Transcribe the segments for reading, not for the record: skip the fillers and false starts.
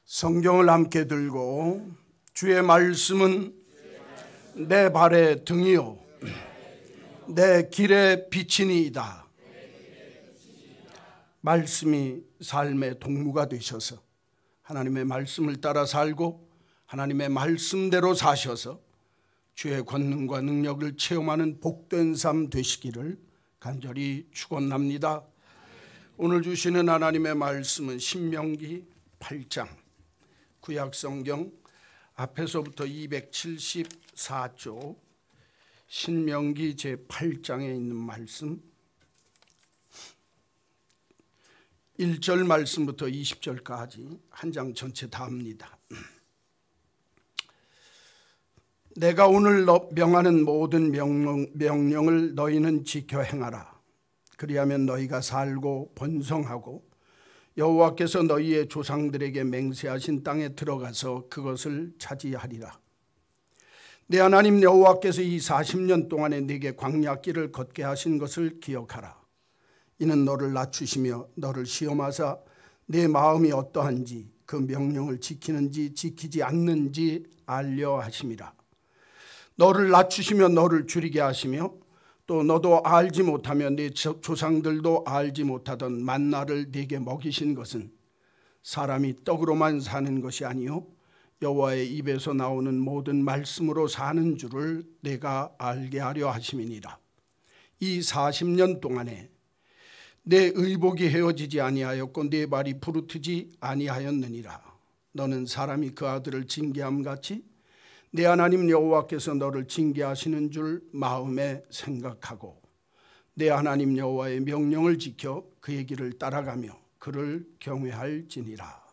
성경을 함께 들고 주의 말씀은 내 발의 등이요 내 길의 빛이니이다. 말씀이 삶의 동무가 되셔서 하나님의 말씀을 따라 살고 하나님의 말씀대로 사셔서 주의 권능과 능력을 체험하는 복된 삶 되시기를 간절히 축원합니다. 오늘 주시는 하나님의 말씀은 신명기 8장 구약성경 앞에서부터 274쪽 신명기 제8장에 있는 말씀 1절 말씀부터 20절까지 한 장 전체 다 합니다. 내가 오늘 명하는 모든 명령을 너희는 지켜 행하라. 그리하면 너희가 살고 번성하고 여호와께서 너희의 조상들에게 맹세하신 땅에 들어가서 그것을 차지하리라. 내 하나님 여호와께서 이 40년 동안에 네게 광야길을 걷게 하신 것을 기억하라. 이는 너를 낮추시며 너를 시험하사 내 마음이 어떠한지 그 명령을 지키는지 지키지 않는지 알려 하심이라. 너를 낮추시며 너를 줄이게 하시며 또 너도 알지 못하며 네 조상들도 알지 못하던 만나를 네게 먹이신 것은 사람이 떡으로만 사는 것이 아니요 여호와의 입에서 나오는 모든 말씀으로 사는 줄을 내가 알게 하려 하심이니라. 이 40년 동안에 내 의복이 헤어지지 아니하였고 내 발이 부르트지 아니하였느니라. 너는 사람이 그 아들을 징계함 같이 내 하나님 여호와께서 너를 징계하시는 줄 마음에 생각하고 내 하나님 여호와의 명령을 지켜 그의 길을 따라가며 그를 경외할지니라.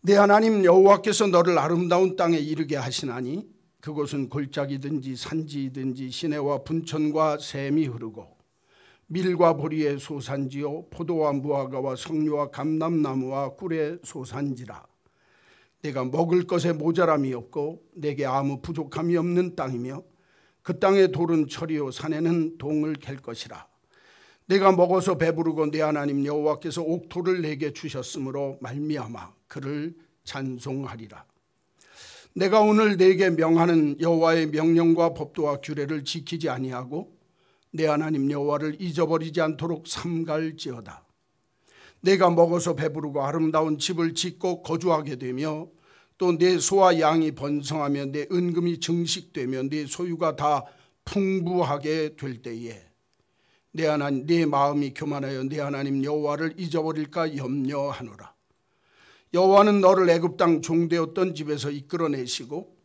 내 하나님 여호와께서 너를 아름다운 땅에 이르게 하시나니 그곳은 골짜기든지 산지이든지 시내와 분천과 샘이 흐르고 밀과 보리의 소산지요 포도와 무화과와 석류와 감람나무와 꿀의 소산지라. 내가 먹을 것에 모자람이 없고 내게 아무 부족함이 없는 땅이며 그 땅의 돌은 철이요 산에는 동을 갤 것이라. 내가 먹어서 배부르고 내 하나님 여호와께서 옥토를 내게 주셨으므로 말미암아 그를 찬송하리라. 내가 오늘 내게 명하는 여호와의 명령과 법도와 규례를 지키지 아니하고 내 하나님 여호와를 잊어버리지 않도록 삼갈지어다. 내가 먹어서 배부르고 아름다운 집을 짓고 거주하게 되며 또 내 소와 양이 번성하며 내 은금이 증식되며 내 소유가 다 풍부하게 될 때에 내 하나님 내 마음이 교만하여 내 하나님 여호와를 잊어버릴까 염려하노라. 여호와는 너를 애굽 땅 종되었던 집에서 이끌어내시고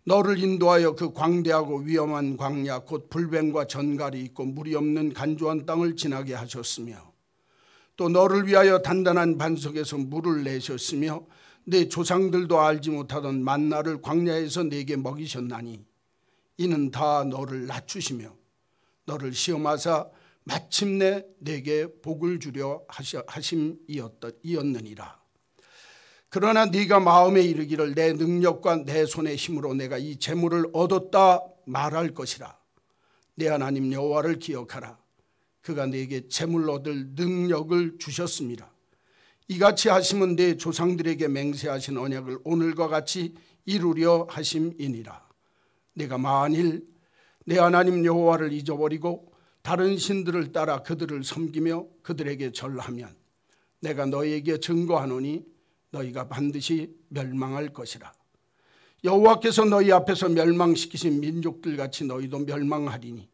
너를 인도하여 그 광대하고 위험한 광야 곧 불뱀과 전갈이 있고 물이 없는 간조한 땅을 지나게 하셨으며 또 너를 위하여 단단한 반석에서 물을 내셨으며 내 조상들도 알지 못하던 만나를 광야에서 내게 먹이셨나니 이는 다 너를 낮추시며 너를 시험하사 마침내 내게 복을 주려 하심이었느니라. 그러나 네가 마음에 이르기를 내 능력과 내 손의 힘으로 내가 이 재물을 얻었다 말할 것이라. 내 하나님 여호와를 기억하라. 그가 네게 재물 얻을 능력을 주셨습니다. 이같이 하심은 내 조상들에게 맹세하신 언약을 오늘과 같이 이루려 하심이니라. 내가 만일 내 하나님 여호와를 잊어버리고 다른 신들을 따라 그들을 섬기며 그들에게 절하면 내가 너희에게 증거하노니 너희가 반드시 멸망할 것이라. 여호와께서 너희 앞에서 멸망시키신 민족들 같이 너희도 멸망하리니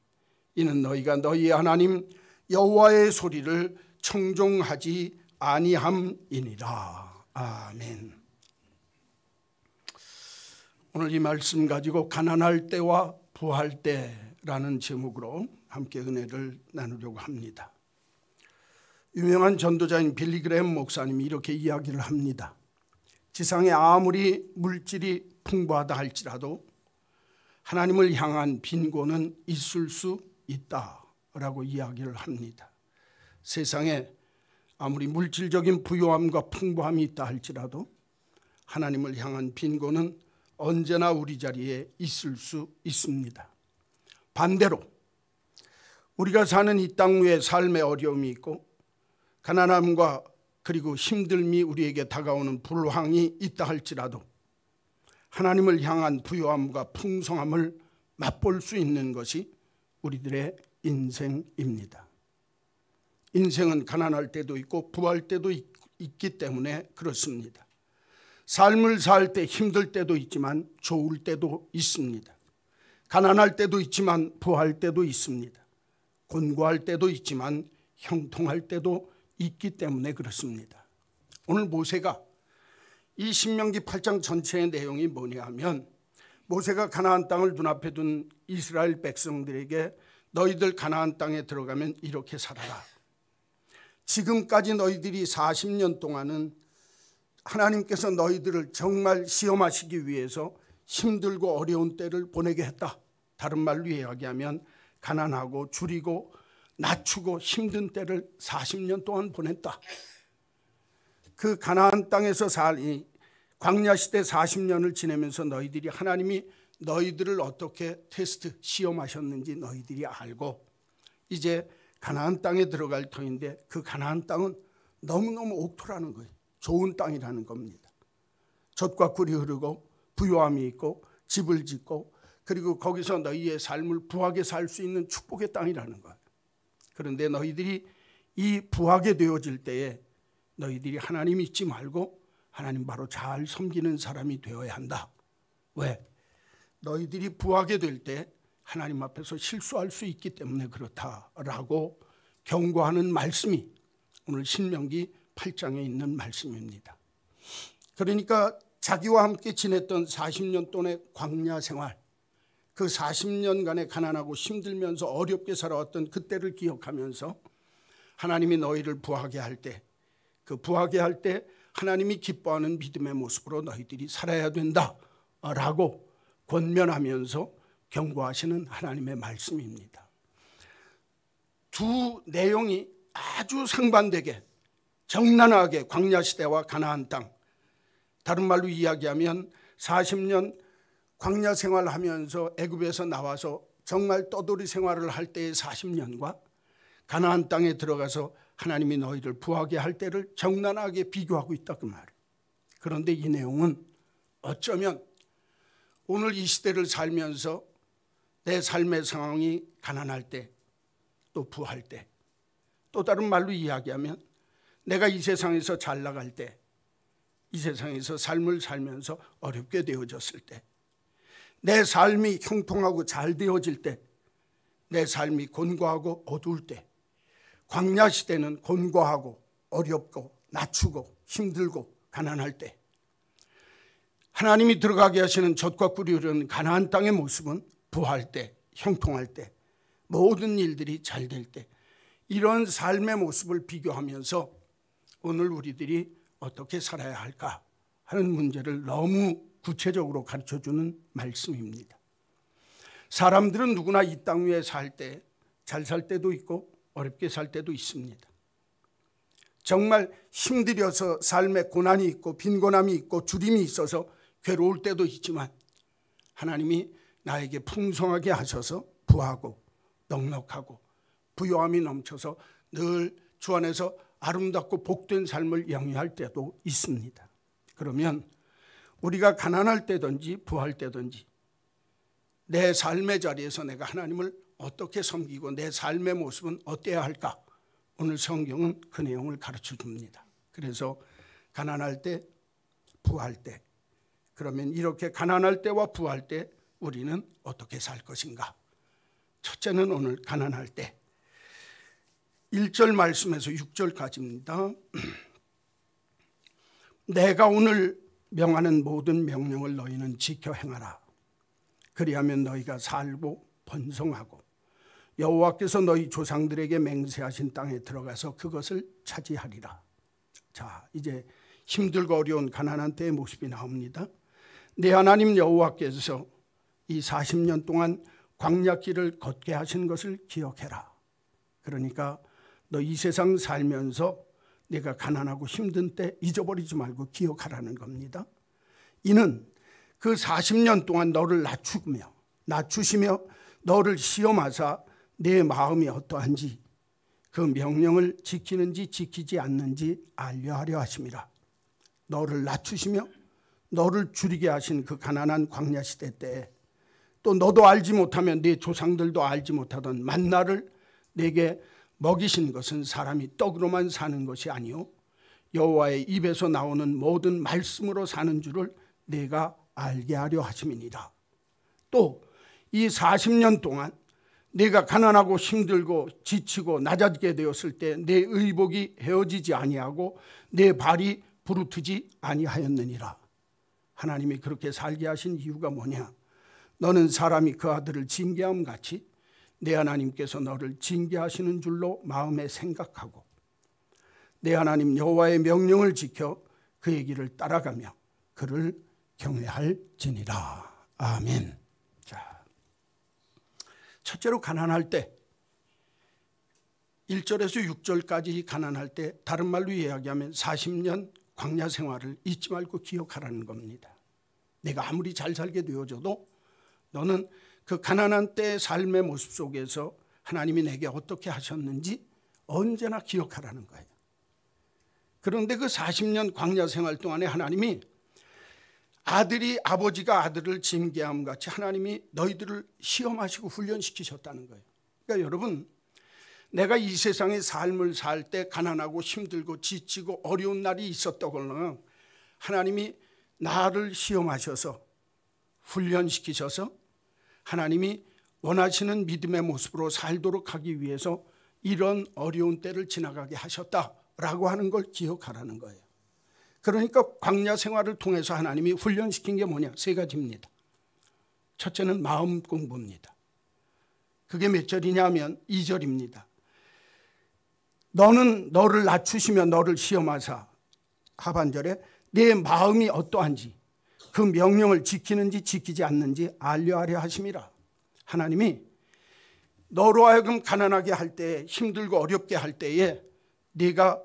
이는 너희가 너희 하나님 여호와의 소리를 청종하지 아니함이니라. 아멘. 오늘 이 말씀 가지고 가난할 때와 부할 때라는 제목으로 함께 은혜를 나누려고 합니다. 유명한 전도자인 빌리 그레엄 목사님이 이렇게 이야기를 합니다. 지상에 아무리 물질이 풍부하다 할지라도 하나님을 향한 빈곤은 있을 수 있다라고 이야기를 합니다. 세상에 아무리 물질적인 부요함과 풍부함이 있다 할지라도 하나님을 향한 빈곤은 언제나 우리 자리에 있을 수 있습니다. 반대로 우리가 사는 이 땅 위에 삶의 어려움이 있고 가난함과 그리고 힘듦이 우리에게 다가오는 불황이 있다 할지라도 하나님을 향한 부요함과 풍성함을 맛볼 수 있는 것이 우리들의 인생입니다. 인생은 가난할 때도 있고 부할 때도 있기 때문에 그렇습니다. 삶을 살 때 힘들 때도 있지만 좋을 때도 있습니다. 가난할 때도 있지만 부할 때도 있습니다. 곤고할 때도 있지만 형통할 때도 있기 때문에 그렇습니다. 오늘 모세가 이 신명기 8장 전체의 내용이 뭐냐 하면, 모세가 가나안 땅을 눈앞에 둔 이스라엘 백성들에게 너희들 가나안 땅에 들어가면 이렇게 살아라. 지금까지 너희들이 40년 동안은 하나님께서 너희들을 정말 시험하시기 위해서 힘들고 어려운 때를 보내게 했다. 다른 말로 이야기하면 가난하고 줄이고 낮추고 힘든 때를 40년 동안 보냈다. 그 가나안 땅에서 이 광야 시대 40년을 지내면서 너희들이 하나님이 너희들을 어떻게 테스트 시험하셨는지 너희들이 알고 이제 가나안 땅에 들어갈 터인데, 그 가나안 땅은 너무너무 옥토라는 거예요. 좋은 땅이라는 겁니다. 젖과 꿀이 흐르고 부요함이 있고 집을 짓고 그리고 거기서 너희의 삶을 부하게 살 수 있는 축복의 땅이라는 거예요. 그런데 너희들이 이 부하게 되어질 때에 너희들이 하나님 잊지 말고 하나님 바로 잘 섬기는 사람이 되어야 한다. 왜? 너희들이 부하게 될 때 하나님 앞에서 실수할 수 있기 때문에 그렇다라고 경고하는 말씀이 오늘 신명기 8장에 있는 말씀입니다. 그러니까 자기와 함께 지냈던 40년 동안의 광야 생활, 그 40년간의 가난하고 힘들면서 어렵게 살아왔던 그때를 기억하면서 하나님이 너희를 부하게 할 때, 그 부하게 할 때 하나님이 기뻐하는 믿음의 모습으로 너희들이 살아야 된다라고 권면하면서 경고하시는 하나님의 말씀입니다. 두 내용이 아주 상반되게 정난하게 광야 시대와 가나안 땅, 다른 말로 이야기하면 40년 광야 생활하면서 애굽에서 나와서 정말 떠돌이 생활을 할 때의 40년과 가나안 땅에 들어가서 하나님이 너희를 부하게 할 때를 정난하게 비교하고 있다 그 말이에요. 그런데 이 내용은 어쩌면 오늘 이 시대를 살면서 내 삶의 상황이 가난할 때, 또 부할 때, 또 다른 말로 이야기하면 내가 이 세상에서 잘 나갈 때, 이 세상에서 삶을 살면서 어렵게 되어졌을 때, 내 삶이 형통하고 잘 되어질 때, 내 삶이 곤고하고 어두울 때, 광야 시대는 곤고하고 어렵고 낮추고 힘들고 가난할 때, 하나님이 들어가게 하시는 젖과 꿀이 흐르는 가나안 땅의 모습은 부할 때, 형통할 때, 모든 일들이 잘 될 때, 이런 삶의 모습을 비교하면서 오늘 우리들이 어떻게 살아야 할까 하는 문제를 너무 구체적으로 가르쳐주는 말씀입니다. 사람들은 누구나 이 땅 위에 살 때 잘 살 때도 있고 어렵게 살 때도 있습니다. 정말 힘들여서 삶에 고난이 있고 빈곤함이 있고 주림이 있어서 괴로울 때도 있지만 하나님이 나에게 풍성하게 하셔서 부하고 넉넉하고 부요함이 넘쳐서 늘 주 안에서 아름답고 복된 삶을 영위할 때도 있습니다. 그러면 우리가 가난할 때든지 부할 때든지 내 삶의 자리에서 내가 하나님을 어떻게 섬기고 내 삶의 모습은 어때야 할까? 오늘 성경은 그 내용을 가르쳐 줍니다. 그래서 가난할 때, 부할 때, 그러면 이렇게 가난할 때와 부할 때 우리는 어떻게 살 것인가? 첫째는 오늘 가난할 때 1절 말씀에서 6절까지입니다. 내가 오늘 명하는 모든 명령을 너희는 지켜 행하라. 그리하면 너희가 살고 번성하고 여호와께서 너희 조상들에게 맹세하신 땅에 들어가서 그것을 차지하리라. 자, 이제 힘들고 어려운 가난한 때의 모습이 나옵니다. 내 하나님 여호와께서 이 40년 동안 광야길을 걷게 하신 것을 기억해라. 그러니까 너 이 세상 살면서 내가 가난하고 힘든 때 잊어버리지 말고 기억하라는 겁니다. 이는 그 40년 동안 너를 낮추시며 너를 시험하사 내 마음이 어떠한지 그 명령을 지키는지 지키지 않는지 알려하려 하심이라. 너를 낮추시며 너를 줄이게 하신 그 가난한 광야 시대 때에 또 너도 알지 못하면 네 조상들도 알지 못하던 만나를 내게 먹이신 것은 사람이 떡으로만 사는 것이 아니요 여호와의 입에서 나오는 모든 말씀으로 사는 줄을 내가 알게 하려 하심이니라. 또 이 40년 동안 내가 가난하고 힘들고 지치고 낮아지게 되었을 때 내 의복이 헤어지지 아니하고 내 발이 부르트지 아니하였느니라. 하나님이 그렇게 살게 하신 이유가 뭐냐? 너는 사람이 그 아들을 징계함 같이 내 하나님께서 너를 징계하시는 줄로 마음에 생각하고 내 하나님 여호와의 명령을 지켜 그의 길을 따라가며 그를 경외할지니라. 아멘. 자, 첫째로 가난할 때 1절에서 6절까지 가난할 때 다른 말로 이야기하면 40년 광야 생활을 잊지 말고 기억하라는 겁니다. 내가 아무리 잘 살게 되어져도 너는 그 가난한 때의 삶의 모습 속에서 하나님이 내게 어떻게 하셨는지 언제나 기억하라는 거예요. 그런데 그 40년 광야 생활 동안에 하나님이 아버지가 아들을 징계함 같이 하나님이 너희들을 시험하시고 훈련시키셨다는 거예요. 그러니까 여러분, 내가 이 세상의 삶을 살 때 가난하고 힘들고 지치고 어려운 날이 있었다거나 하나님이 나를 시험하셔서 훈련시키셔서 하나님이 원하시는 믿음의 모습으로 살도록 하기 위해서 이런 어려운 때를 지나가게 하셨다라고 하는 걸 기억하라는 거예요. 그러니까 광야 생활을 통해서 하나님이 훈련시킨 게 뭐냐? 세 가지입니다. 첫째는 마음 공부입니다. 그게 몇 절이냐면 2절입니다. 너는 너를 낮추시며 너를 시험하사, 하반절에 내 마음이 어떠한지 그 명령을 지키는지 지키지 않는지 알려하려 하심이라. 하나님이 너로 하여금 가난하게 할 때, 힘들고 어렵게 할 때에 네가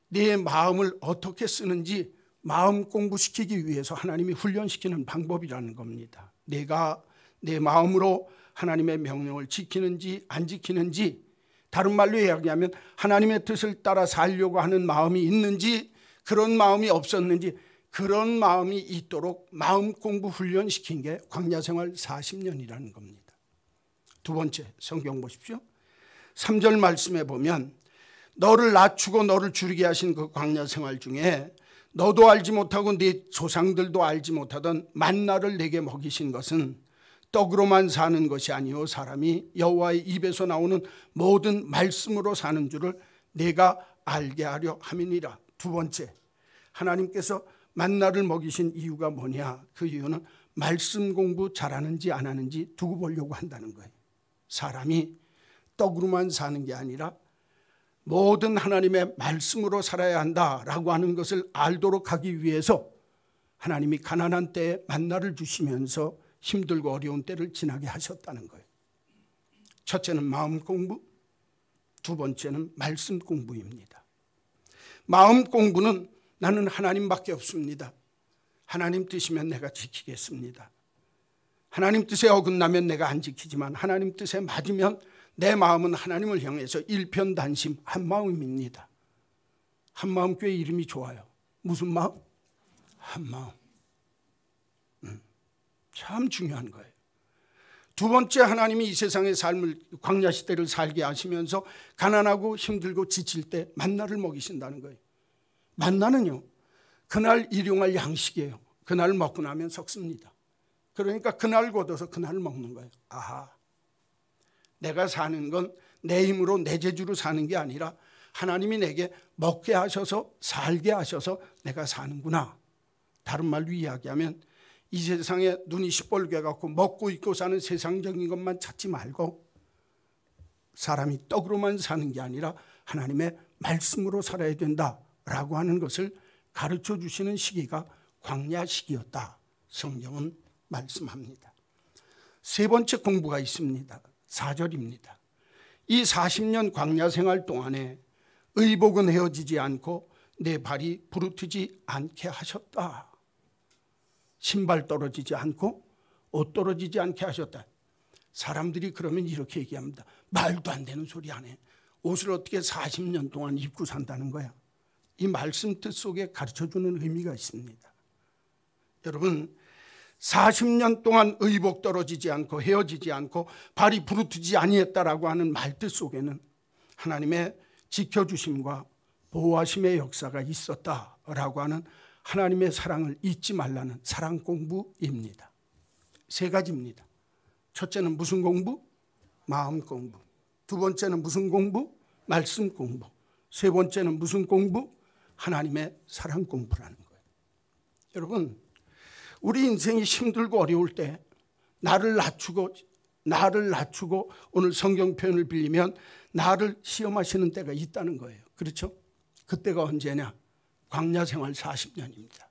내 마음을 어떻게 쓰는지 마음 공부시키기 위해서 하나님이 훈련시키는 방법이라는 겁니다. 내가 내 마음으로 하나님의 명령을 지키는지 안 지키는지, 다른 말로 이야기하면 하나님의 뜻을 따라 살려고 하는 마음이 있는지 그런 마음이 없었는지, 그런 마음이 있도록 마음 공부 훈련시킨 게 광야생활 40년이라는 겁니다. 두 번째, 성경 보십시오. 3절 말씀에 보면 너를 낮추고 너를 줄이게 하신 그 광야생활 중에 너도 알지 못하고 네 조상들도 알지 못하던 만나를 내게 먹이신 것은 떡으로만 사는 것이 아니요 사람이 여호와의 입에서 나오는 모든 말씀으로 사는 줄을 내가 알게 하려 함이니라. 두 번째, 하나님께서 만나를 먹이신 이유가 뭐냐? 그 이유는 말씀 공부 잘하는지 안 하는지 두고 보려고 한다는 거예요. 사람이 떡으로만 사는 게 아니라 모든 하나님의 말씀으로 살아야 한다라고 하는 것을 알도록 하기 위해서 하나님이 가난한 때에 만나를 주시면서 힘들고 어려운 때를 지나게 하셨다는 거예요. 첫째는 마음 공부, 두 번째는 말씀 공부입니다. 마음 공부는 나는 하나님밖에 없습니다. 하나님 뜻이면 내가 지키겠습니다. 하나님 뜻에 어긋나면 내가 안 지키지만 하나님 뜻에 맞으면 내 마음은 하나님을 향해서 일편단심 한마음입니다. 한마음교회 이름이 좋아요. 무슨 마음? 한마음. 참 중요한 거예요. 두 번째, 하나님이 이 세상의 삶을, 광야 시대를 살게 하시면서 가난하고 힘들고 지칠 때 만나를 먹이신다는 거예요. 만나는요, 그날 일용할 양식이에요. 그날 먹고 나면 썩습니다. 그러니까 그날 거둬서 그날 먹는 거예요. 아하, 내가 사는 건 내 힘으로 내 재주로 사는 게 아니라 하나님이 내게 먹게 하셔서 살게 하셔서 내가 사는구나. 다른 말로 이야기하면 이 세상에 눈이 시뻘게 갖고 먹고 입고 사는 세상적인 것만 찾지 말고 사람이 떡으로만 사는 게 아니라 하나님의 말씀으로 살아야 된다라고 하는 것을 가르쳐 주시는 시기가 광야 시기였다. 성경은 말씀합니다. 세 번째 공부가 있습니다. 4절입니다. 이 40년 광야 생활 동안에 의복은 헤어지지 않고 내 발이 부르트지 않게 하셨다. 신발 떨어지지 않고 옷 떨어지지 않게 하셨다. 사람들이 그러면 이렇게 얘기합니다. 말도 안 되는 소리 안 해. 옷을 어떻게 40년 동안 입고 산다는 거야? 이 말씀 뜻 속에 가르쳐주는 의미가 있습니다. 여러분, 40년 동안 의복 떨어지지 않고 헤어지지 않고 발이 부르트지 아니했다라고 하는 말뜻 속에는 하나님의 지켜주심과 보호하심의 역사가 있었다라고 하는 하나님의 사랑을 잊지 말라는 사랑 공부입니다. 세 가지입니다. 첫째는 무슨 공부? 마음 공부. 두 번째는 무슨 공부? 말씀 공부. 세 번째는 무슨 공부? 하나님의 사랑 공부라는 거예요. 여러분, 우리 인생이 힘들고 어려울 때 나를 낮추고 오늘 성경 표현을 빌리면 나를 시험하시는 때가 있다는 거예요. 그렇죠? 그때가 언제냐? 광야 생활 40년입니다.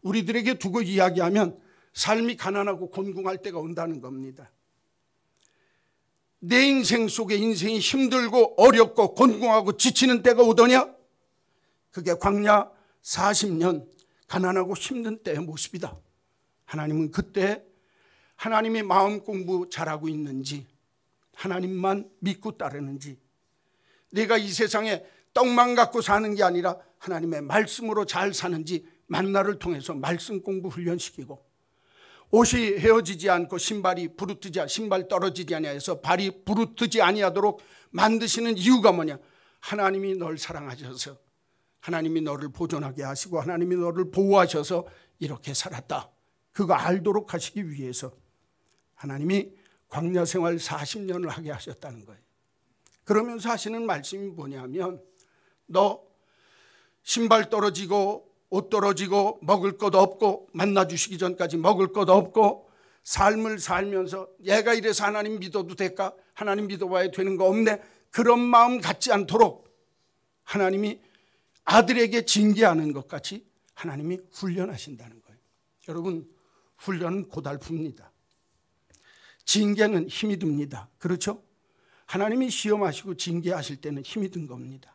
우리들에게 두고 이야기하면 삶이 가난하고 곤궁할 때가 온다는 겁니다. 내 인생 속에 인생이 힘들고 어렵고 곤궁하고 지치는 때가 오더냐? 그게 광야 40년 가난하고 힘든 때의 모습이다. 하나님은 그때 하나님의 마음 공부 잘하고 있는지, 하나님만 믿고 따르는지, 내가 이 세상에 떡만 갖고 사는 게 아니라 하나님의 말씀으로 잘 사는지 만나를 통해서 말씀 공부 훈련시키고, 옷이 헤어지지 않고 신발 떨어지지 아니하여서 발이 부르트지 아니하도록 만드시는 이유가 뭐냐? 하나님이 널 사랑하셔서, 하나님이 너를 보존하게 하시고 하나님이 너를 보호하셔서 이렇게 살았다. 그거 알도록 하시기 위해서 하나님이 광야 생활 40년을 하게 하셨다는 거예요. 그러면서 하시는 말씀이 뭐냐면, 너 신발 떨어지고 옷 떨어지고 먹을 것 없고 만나 주시기 전까지 먹을 것 없고 삶을 살면서 얘가 이래서 하나님 믿어도 될까? 하나님 믿어봐야 되는 거 없네? 그런 마음 갖지 않도록 하나님이 아들에게 징계하는 것 같이 하나님이 훈련하신다는 거예요. 여러분, 훈련은 고달픕니다. 징계는 힘이 듭니다. 그렇죠? 하나님이 시험하시고 징계하실 때는 힘이 든 겁니다.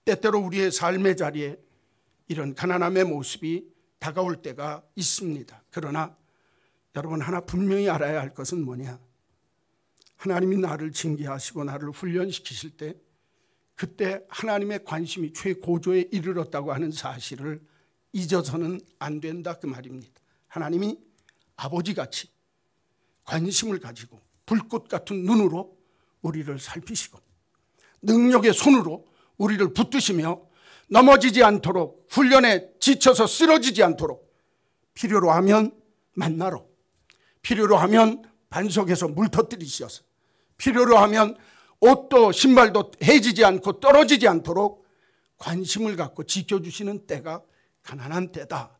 때때로 우리의 삶의 자리에 이런 가난함의 모습이 다가올 때가 있습니다. 그러나 여러분, 하나 분명히 알아야 할 것은 뭐냐? 하나님이 나를 징계하시고 나를 훈련시키실 때 그때 하나님의 관심이 최고조에 이르렀다고 하는 사실을 잊어서는 안 된다, 그 말입니다. 하나님이 아버지같이 관심을 가지고 불꽃 같은 눈으로 우리를 살피시고 능력의 손으로 우리를 붙드시며 넘어지지 않도록, 훈련에 지쳐서 쓰러지지 않도록, 필요로 하면 만나러, 필요로 하면 반석에서 물 터뜨리셔서, 필요로 하면 옷도 신발도 해지지 않고 떨어지지 않도록 관심을 갖고 지켜주시는 때가 가난한 때다.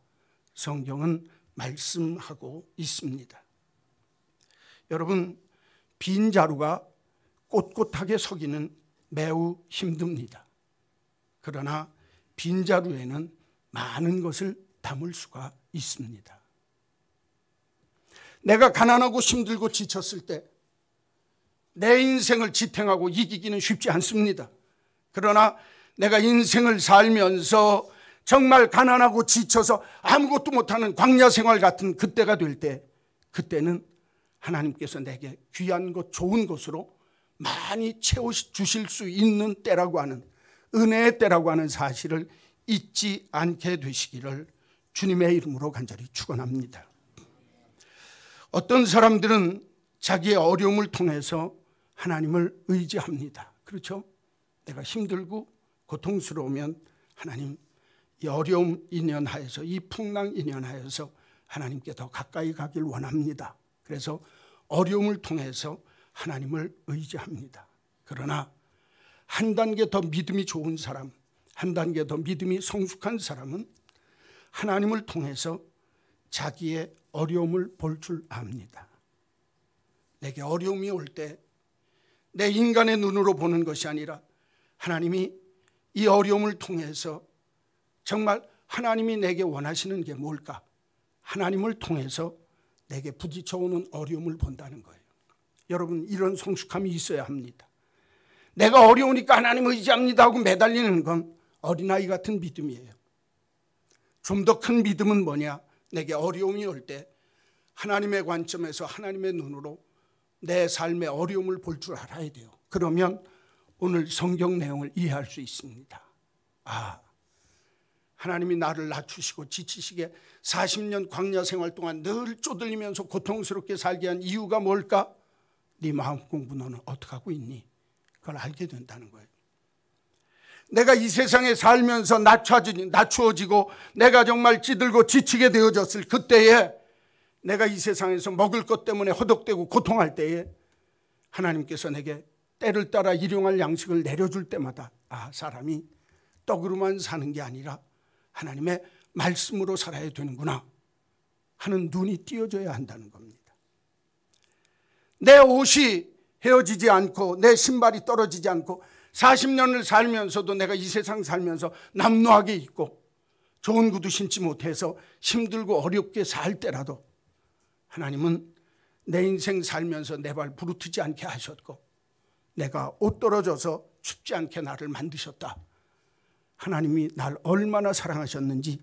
성경은 말씀하고 있습니다. 여러분, 빈 자루가 꼿꼿하게 서기는 매우 힘듭니다. 그러나 빈 자루에는 많은 것을 담을 수가 있습니다. 내가 가난하고 힘들고 지쳤을 때 내 인생을 지탱하고 이기기는 쉽지 않습니다. 그러나 내가 인생을 살면서 정말 가난하고 지쳐서 아무것도 못하는 광야 생활 같은 그때가 될 때, 그때는 하나님께서 내게 귀한 것, 좋은 것으로 많이 채워주실 수 있는 때라고 하는, 은혜의 때라고 하는 사실을 잊지 않게 되시기를 주님의 이름으로 간절히 축원합니다. 어떤 사람들은 자기의 어려움을 통해서 하나님을 의지합니다. 그렇죠? 내가 힘들고 고통스러우면 하나님, 이 어려움 인연하여서, 이 풍랑 인연하여서 하나님께 더 가까이 가길 원합니다. 그래서 어려움을 통해서 하나님을 의지합니다. 그러나 한 단계 더 믿음이 좋은 사람, 한 단계 더 믿음이 성숙한 사람은 하나님을 통해서 자기의 어려움을 볼 줄 압니다. 내게 어려움이 올 때 내 인간의 눈으로 보는 것이 아니라 하나님이 이 어려움을 통해서 정말 하나님이 내게 원하시는 게 뭘까? 하나님을 통해서 내게 부딪혀오는 어려움을 본다는 거예요. 여러분, 이런 성숙함이 있어야 합니다. 내가 어려우니까 하나님 의지합니다 하고 매달리는 건 어린아이 같은 믿음이에요. 좀 더 큰 믿음은 뭐냐? 내게 어려움이 올 때 하나님의 관점에서, 하나님의 눈으로 내 삶의 어려움을 볼 줄 알아야 돼요. 그러면 오늘 성경 내용을 이해할 수 있습니다. 하나님이 나를 낮추시고 지치시게 40년 광야 생활 동안 늘 쪼들리면서 고통스럽게 살게 한 이유가 뭘까? 네 마음 공부 너는 어떻게 하고 있니? 그걸 알게 된다는 거예요. 내가 이 세상에 살면서 낮추어지고 내가 정말 찌들고 지치게 되어졌을 그때에, 내가 이 세상에서 먹을 것 때문에 허덕대고 고통할 때에 하나님께서 내게 때를 따라 일용할 양식을 내려줄 때마다 사람이 떡으로만 사는 게 아니라 하나님의 말씀으로 살아야 되는구나 하는 눈이 띄어져야 한다는 겁니다. 내 옷이 헤어지지 않고 내 신발이 떨어지지 않고 40년을 살면서도 내가 이 세상 살면서 남루하게 입고 좋은 구두 신지 못해서 힘들고 어렵게 살 때라도 하나님은 내 인생 살면서 내 발 부르트지 않게 하셨고 내가 옷 떨어져서 춥지 않게 나를 만드셨다. 하나님이 날 얼마나 사랑하셨는지,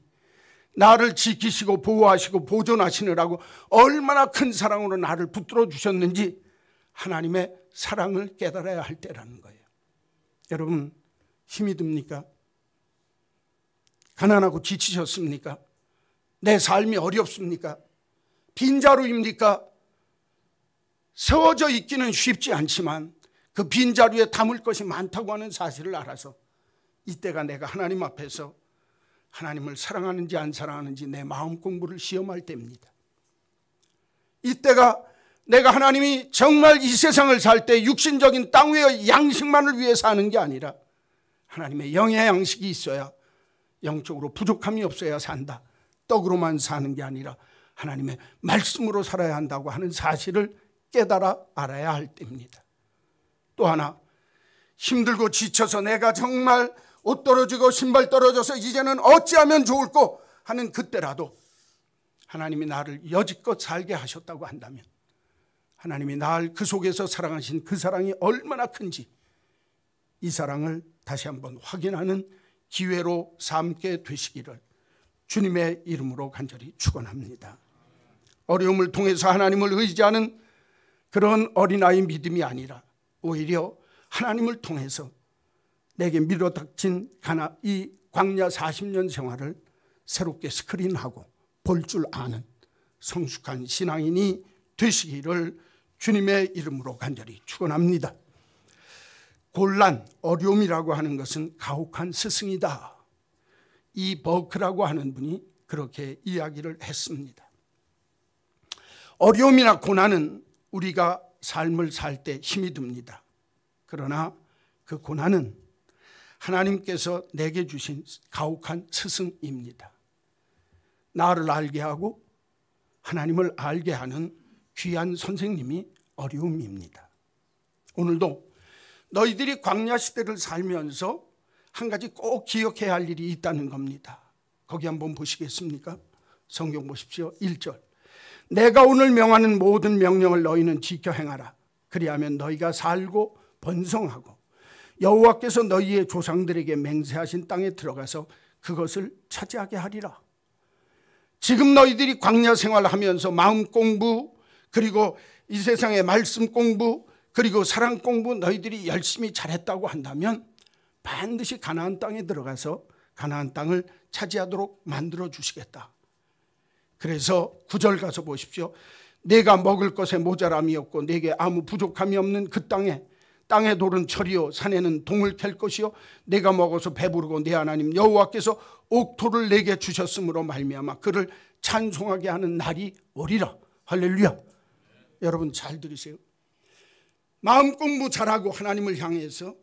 나를 지키시고 보호하시고 보존하시느라고 얼마나 큰 사랑으로 나를 붙들어 주셨는지 하나님의 사랑을 깨달아야 할 때라는 거예요. 여러분, 힘이 듭니까? 가난하고 지치셨습니까? 내 삶이 어렵습니까? 빈자루입니까? 세워져 있기는 쉽지 않지만 그 빈자루에 담을 것이 많다고 하는 사실을 알아서 이때가 내가 하나님 앞에서 하나님을 사랑하는지 안 사랑하는지 내 마음 공부를 시험할 때입니다. 이때가 내가 하나님이 정말 이 세상을 살 때 육신적인 땅 위의 양식만을 위해 사는 게 아니라 하나님의 영의 양식이 있어야, 영적으로 부족함이 없어야 산다. 떡으로만 사는 게 아니라 하나님의 말씀으로 살아야 한다고 하는 사실을 깨달아 알아야 할 때입니다. 또 하나, 힘들고 지쳐서 내가 정말 옷 떨어지고 신발 떨어져서 이제는 어찌하면 좋을꼬 하는 그때라도 하나님이 나를 여지껏 살게 하셨다고 한다면 하나님이 날 그 속에서 사랑하신 그 사랑이 얼마나 큰지 이 사랑을 다시 한번 확인하는 기회로 삼게 되시기를 주님의 이름으로 간절히 축원합니다. 어려움을 통해서 하나님을 의지하는 그런 어린아이 믿음이 아니라 오히려 하나님을 통해서 내게 밀어닥친 이 광야 40년 생활을 새롭게 스크린하고 볼 줄 아는 성숙한 신앙인이 되시기를 주님의 이름으로 간절히 축원합니다. 곤란, 어려움이라고 하는 것은 가혹한 스승이다. 이 버크라고 하는 분이 그렇게 이야기를 했습니다. 어려움이나 고난은 우리가 삶을 살 때 힘이 듭니다. 그러나 그 고난은 하나님께서 내게 주신 가혹한 스승입니다. 나를 알게 하고 하나님을 알게 하는 귀한 선생님이 어려움입니다. 오늘도 너희들이 광야 시대를 살면서 한 가지 꼭 기억해야 할 일이 있다는 겁니다. 거기 한번 보시겠습니까? 성경 보십시오. 1절. 내가 오늘 명하는 모든 명령을 너희는 지켜 행하라. 그리하면 너희가 살고 번성하고 여호와께서 너희의 조상들에게 맹세하신 땅에 들어가서 그것을 차지하게 하리라. 지금 너희들이 광야 생활하면서 마음 공부, 그리고 이 세상의 말씀 공부, 그리고 사랑 공부 너희들이 열심히 잘했다고 한다면 반드시 가나안 땅에 들어가서 가나안 땅을 차지하도록 만들어 주시겠다. 그래서 9절 가서 보십시오. 내가 먹을 것에 모자람이 없고 내게 아무 부족함이 없는 그 땅의 돌은 철이요 산에는 동을 캘 것이요 내가 먹어서 배부르고 내 하나님 여호와께서 옥토를 내게 주셨으므로 말미암아 그를 찬송하게 하는 날이 오리라. 할렐루야. 여러분 잘 들으세요. 마음 공부 잘하고 하나님을 향해서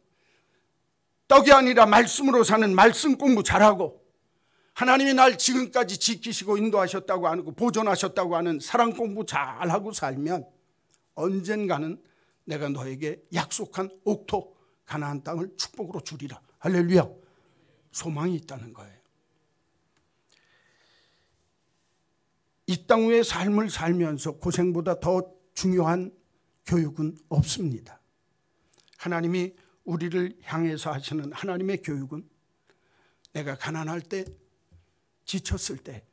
떡이 아니라 말씀으로 사는 말씀 공부 잘하고 하나님이 날 지금까지 지키시고 인도하셨다고 하고 보존하셨다고 하는 사랑 공부 잘하고 살면 언젠가는 내가 너에게 약속한 옥토 가나안 땅을 축복으로 주리라. 할렐루야. 소망이 있다는 거예요. 이 땅 위의 삶을 살면서 고생보다 더 중요한 교육은 없습니다. 하나님이 우리를 향해서 하시는 하나님의 교육은 내가 가난할 때, 지쳤을 때,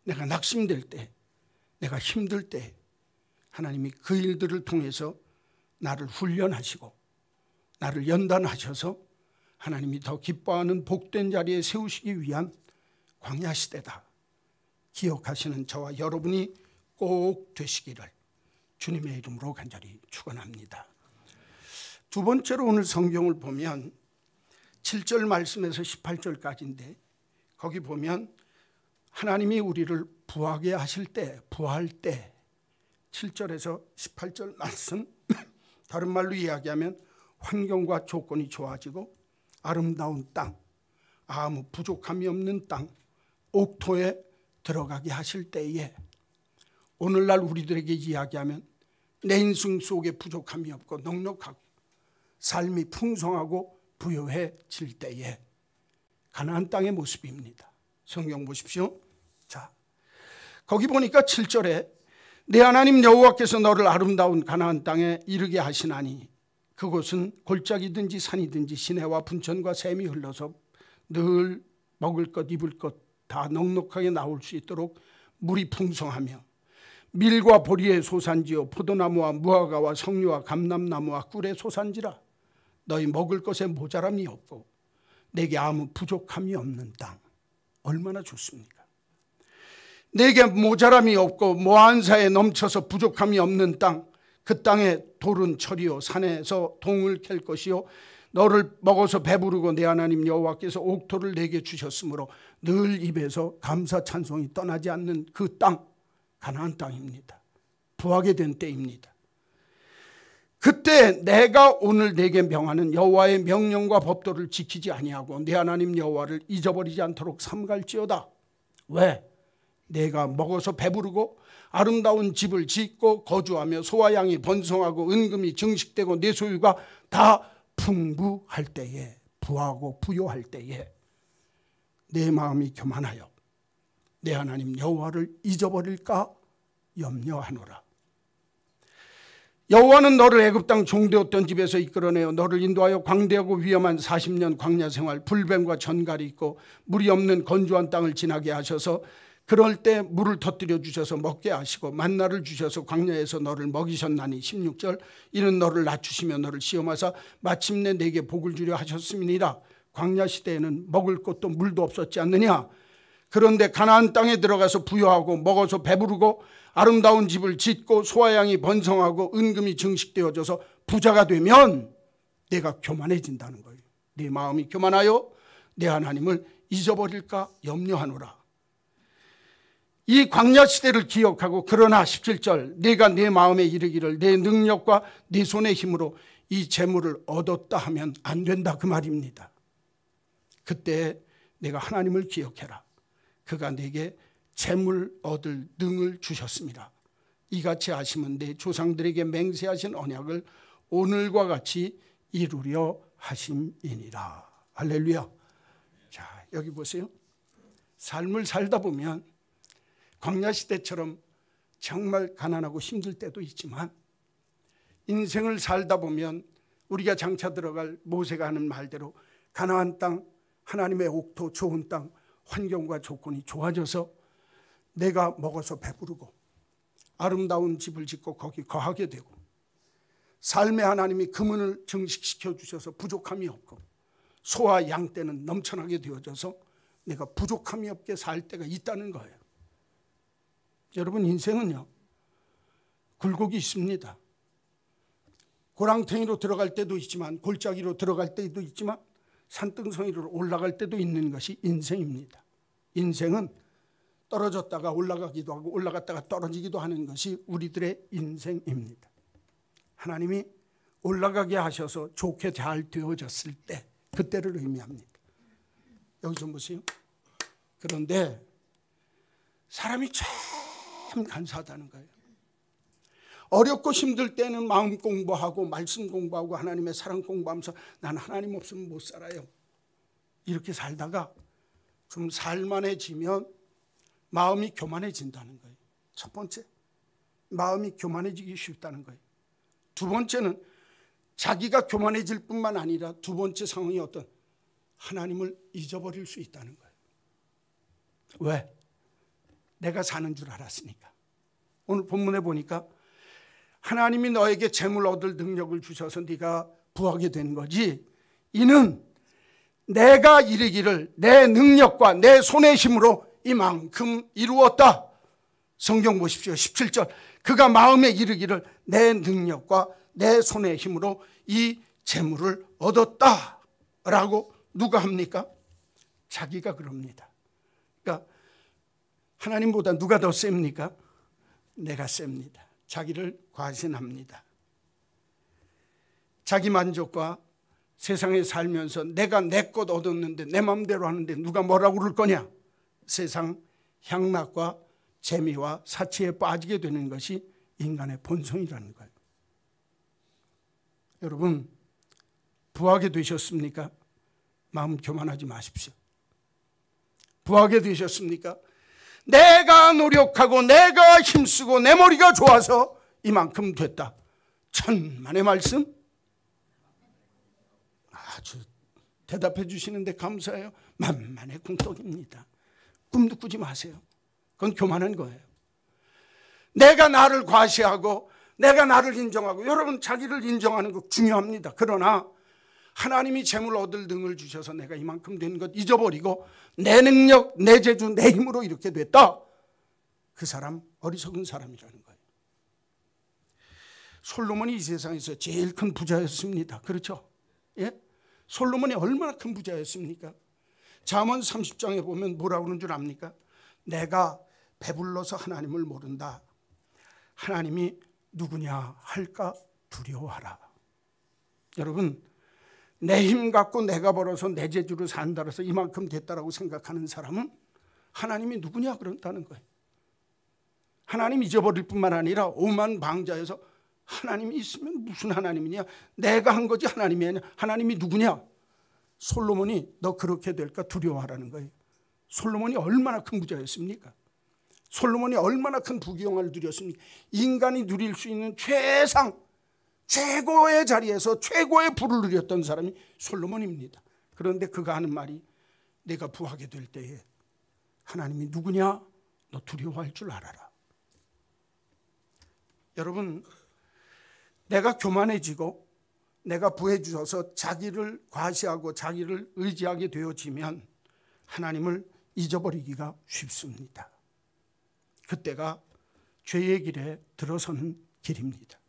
내가 낙심될 때, 내가 힘들 때 하나님이 그 일들을 통해서 나를 훈련하시고 나를 연단하셔서 하나님이 더 기뻐하는 복된 자리에 세우시기 위한 광야 시대다 기억하시는 저와 여러분이 꼭 되시기를 주님의 이름으로 간절히 축원합니다. 두 번째로 오늘 성경을 보면 7절 말씀에서 18절까지인데 거기 보면 하나님이 우리를 부하게 하실 때, 부할 때 7절에서 18절 말씀 다른 말로 이야기하면 환경과 조건이 좋아지고 아름다운 땅, 아무 부족함이 없는 땅, 옥토에 들어가게 하실 때에 오늘날 우리들에게 이야기하면 내 인생 속에 부족함이 없고 넉넉하고 삶이 풍성하고 부유해질 때에 가나안 땅의 모습입니다. 성경 보십시오. 자, 거기 보니까 7절에 내 하나님 여호와께서 너를 아름다운 가나안 땅에 이르게 하시나니 그곳은 골짜기든지 산이든지 시내와 분천과 샘이 흘러서 늘 먹을 것 입을 것 다 넉넉하게 나올 수 있도록 물이 풍성하며 밀과 보리의 소산지요 포도나무와 무화과와 석류와 감람나무와 꿀의 소산지라. 너희 먹을 것에 모자람이 없고 내게 아무 부족함이 없는 땅. 얼마나 좋습니까? 내게 모자람이 없고 모한사에 넘쳐서 부족함이 없는 땅. 그 땅에 돌은 철이요 산에서 동을 캘 것이요 너를 먹어서 배부르고 내 하나님 여호와께서 옥토를 내게 주셨으므로 늘 입에서 감사 찬송이 떠나지 않는 그 땅, 가나안 땅입니다. 부하게 된 때입니다. 그때 내가 오늘 내게 명하는 여호와의 명령과 법도를 지키지 아니하고 내 하나님 여호와를 잊어버리지 않도록 삼갈지어다. 왜? 내가 먹어서 배부르고 아름다운 집을 짓고 거주하며 소와 양이 번성하고 은금이 증식되고 내 소유가 다 풍부할 때에, 부하고 부요할 때에 내 마음이 교만하여 내 하나님 여호와를 잊어버릴까 염려하노라. 여호와는 너를 애굽 땅 종되었던 집에서 이끌어내어 너를 인도하여 광대하고 위험한 40년 광야 생활, 불뱀과 전갈이 있고 물이 없는 건조한 땅을 지나게 하셔서 그럴 때 물을 터뜨려 주셔서 먹게 하시고 만나를 주셔서 광야에서 너를 먹이셨나니 16절 이는 너를 낮추시며 너를 시험하사 마침내 내게 복을 주려 하셨음이니라. 광야 시대에는 먹을 것도 물도 없었지 않느냐. 그런데 가나안 땅에 들어가서 부유하고 먹어서 배부르고 아름다운 집을 짓고 소와 양이 번성하고 은금이 증식되어져서 부자가 되면 내가 교만해진다는 거예요. 내 마음이 교만하여 내 하나님을 잊어버릴까 염려하노라. 이 광야 시대를 기억하고 그러나 17절 내가 내 마음에 이르기를 내 능력과 내 손의 힘으로 이 재물을 얻었다 하면 안 된다 그 말입니다. 그때 내가 하나님을 기억해라. 그가 내게 재물 얻을 능을 주셨습니다. 이같이 하시면 내 조상들에게 맹세하신 언약을 오늘과 같이 이루려 하심이니라. 할렐루야. 자, 여기 보세요. 삶을 살다 보면 광야 시대처럼 정말 가난하고 힘들 때도 있지만 인생을 살다 보면 우리가 장차 들어갈 모세가 하는 말대로 가나안 땅, 하나님의 옥토, 좋은 땅, 환경과 조건이 좋아져서 내가 먹어서 배부르고 아름다운 집을 짓고 거기 거하게 되고 삶의 하나님이 금은을 증식시켜 주셔서 부족함이 없고 소와 양 떼는 넘쳐나게 되어져서 내가 부족함이 없게 살 때가 있다는 거예요. 여러분 인생은요 굴곡이 있습니다. 고랑탱이로 들어갈 때도 있지만 골짜기로 들어갈 때도 있지만 산등성이로 올라갈 때도 있는 것이 인생입니다. 인생은 떨어졌다가 올라가기도 하고 올라갔다가 떨어지기도 하는 것이 우리들의 인생입니다. 하나님이 올라가게 하셔서 좋게 잘 되어졌을 때 그때를 의미합니다. 여기 좀 보세요. 그런데 사람이 참 간사하다는 거예요. 어렵고 힘들 때는 마음 공부하고 말씀 공부하고 하나님의 사랑 공부하면서 난 하나님 없으면 못 살아요. 이렇게 살다가 좀 살만해지면 마음이 교만해진다는 거예요. 첫 번째, 마음이 교만해지기 쉽다는 거예요. 두 번째는 자기가 교만해질 뿐만 아니라 두 번째 상황이 어떤 하나님을 잊어버릴 수 있다는 거예요. 왜? 내가 사는 줄 알았으니까. 오늘 본문에 보니까 하나님이 너에게 재물 얻을 능력을 주셔서 네가 부하게 된 거지. 이는 내가 이르기를 내 능력과 내 손의 힘으로 이만큼 이루었다. 성경 보십시오. 17절. 그가 마음에 이르기를 내 능력과 내 손의 힘으로 이 재물을 얻었다 라고 누가 합니까? 자기가 그럽니다. 그러니까 하나님보다 누가 더 셉니까? 내가 셉니다. 자기를 과신합니다. 자기 만족과 세상에 살면서 내가 내 것 얻었는데 내 마음대로 하는데 누가 뭐라고 그럴 거냐? 세상 향락과 재미와 사치에 빠지게 되는 것이 인간의 본성이라는 거예요. 여러분, 부하게 되셨습니까? 마음 교만하지 마십시오. 부하게 되셨습니까? 내가 노력하고 내가 힘쓰고 내 머리가 좋아서 이만큼 됐다. 천만의 말씀? 아주 대답해 주시는데 감사해요. 만만의 궁떡입니다. 꿈도 꾸지 마세요. 그건 교만한 거예요. 내가 나를 과시하고 내가 나를 인정하고, 여러분 자기를 인정하는 거 중요합니다. 그러나 하나님이 재물 얻을 등을 주셔서 내가 이만큼 된 것 잊어버리고 내 능력, 내 재주, 내 힘으로 이렇게 됐다. 그 사람 어리석은 사람이라는 거예요. 솔로몬이 이 세상에서 제일 큰 부자였습니다. 그렇죠? 예? 솔로몬이 얼마나 큰 부자였습니까? 잠언 30장에 보면 뭐라고 그러는 줄 압니까? 내가 배불러서 하나님을 모른다. 하나님이 누구냐 할까 두려워하라. 여러분, 내 힘 갖고 내가 벌어서 내 재주로 산다라서 이만큼 됐다라고 생각하는 사람은 하나님이 누구냐 그런다는 거예요. 하나님 잊어버릴 뿐만 아니라 오만방자에서 하나님이 있으면 무슨 하나님이냐, 내가 한 거지 하나님이 아니냐, 하나님이 누구냐. 솔로몬이 너 그렇게 될까 두려워하라는 거예요. 솔로몬이 얼마나 큰 부자였습니까? 솔로몬이 얼마나 큰 부귀영화를 누렸습니까? 인간이 누릴 수 있는 최고의 자리에서 최고의 부를 누렸던 사람이 솔로몬입니다. 그런데 그가 하는 말이, 내가 부하게 될 때에 하나님이 누구냐? 너 두려워할 줄 알아라. 여러분, 내가 교만해지고 내가 부해주셔서 자기를 과시하고 자기를 의지하게 되어지면 하나님을 잊어버리기가 쉽습니다. 그때가 죄의 길에 들어서는 길입니다.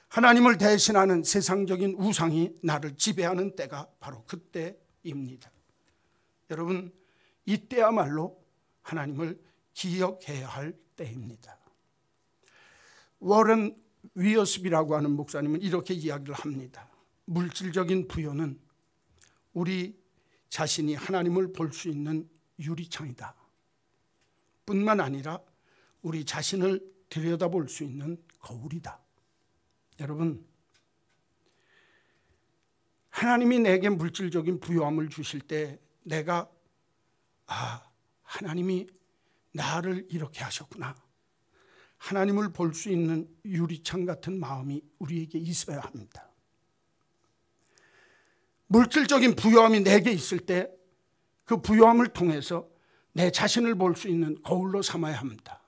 하나님을 대신하는 세상적인 우상이 나를 지배하는 때가 바로 그때입니다. 여러분, 이때야말로 하나님을 기억해야 할 때입니다. 워런 위어스비라고 하는 목사님은 이렇게 이야기를 합니다. 물질적인 부여는 우리 자신이 하나님을 볼 수 있는 유리창이다. 뿐만 아니라 우리 자신을 들여다볼 수 있는 거울이다. 여러분, 하나님이 내게 물질적인 부요함을 주실 때 내가 하나님이 나를 이렇게 하셨구나, 하나님을 볼 수 있는 유리창 같은 마음이 우리에게 있어야 합니다. 물질적인 부요함이 내게 있을 때 그 부요함을 통해서 내 자신을 볼 수 있는 거울로 삼아야 합니다.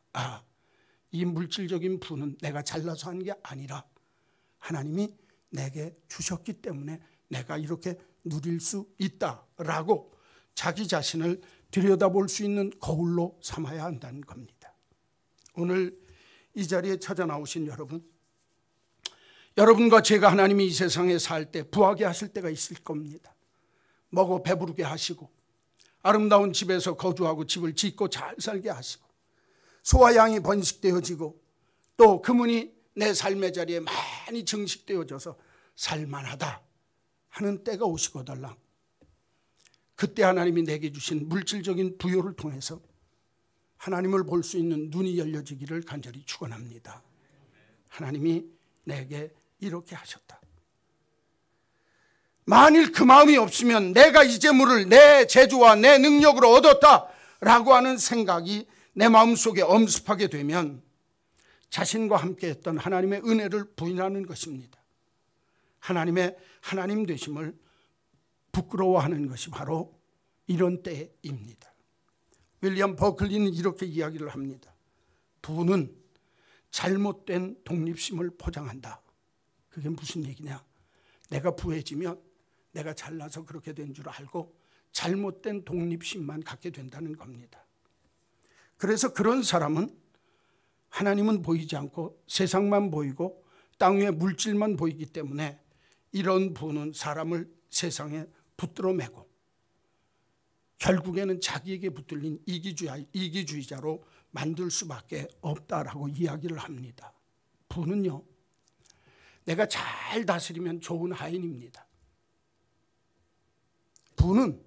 이 물질적인 부는 내가 잘나서 한 게 아니라 하나님이 내게 주셨기 때문에 내가 이렇게 누릴 수 있다라고 자기 자신을 들여다볼 수 있는 거울로 삼아야 한다는 겁니다. 오늘 이 자리에 찾아 나오신 여러분, 여러분과 제가 하나님이 이 세상에 살 때 부하게 하실 때가 있을 겁니다. 먹어 배부르게 하시고 아름다운 집에서 거주하고 집을 짓고 잘 살게 하시고 소와 양이 번식되어지고 또 그분이 내 삶의 자리에 많이 증식되어져서 살만하다 하는 때가 오시거들랑, 그때 하나님이 내게 주신 물질적인 부요를 통해서 하나님을 볼 수 있는 눈이 열려지기를 간절히 축원합니다. 하나님이 내게 이렇게 하셨다. 만일 그 마음이 없으면 내가 이 재물을 내 재주와 내 능력으로 얻었다라고 하는 생각이 내 마음속에 엄습하게 되면 자신과 함께 했던 하나님의 은혜를 부인하는 것입니다. 하나님의 하나님 되심을 부끄러워하는 것이 바로 이런 때입니다. 윌리엄 버클리는 이렇게 이야기를 합니다. 부는 잘못된 독립심을 포장한다. 그게 무슨 얘기냐? 내가 부해지면 내가 잘나서 그렇게 된 줄 알고 잘못된 독립심만 갖게 된다는 겁니다. 그래서 그런 사람은 하나님은 보이지 않고 세상만 보이고 땅 위의 물질만 보이기 때문에 이런 부는 사람을 세상에 붙들어 매고 결국에는 자기에게 붙들린 이기주의자로 만들 수밖에 없다라고 이야기를 합니다. 부는요, 내가 잘 다스리면 좋은 하인입니다. 부는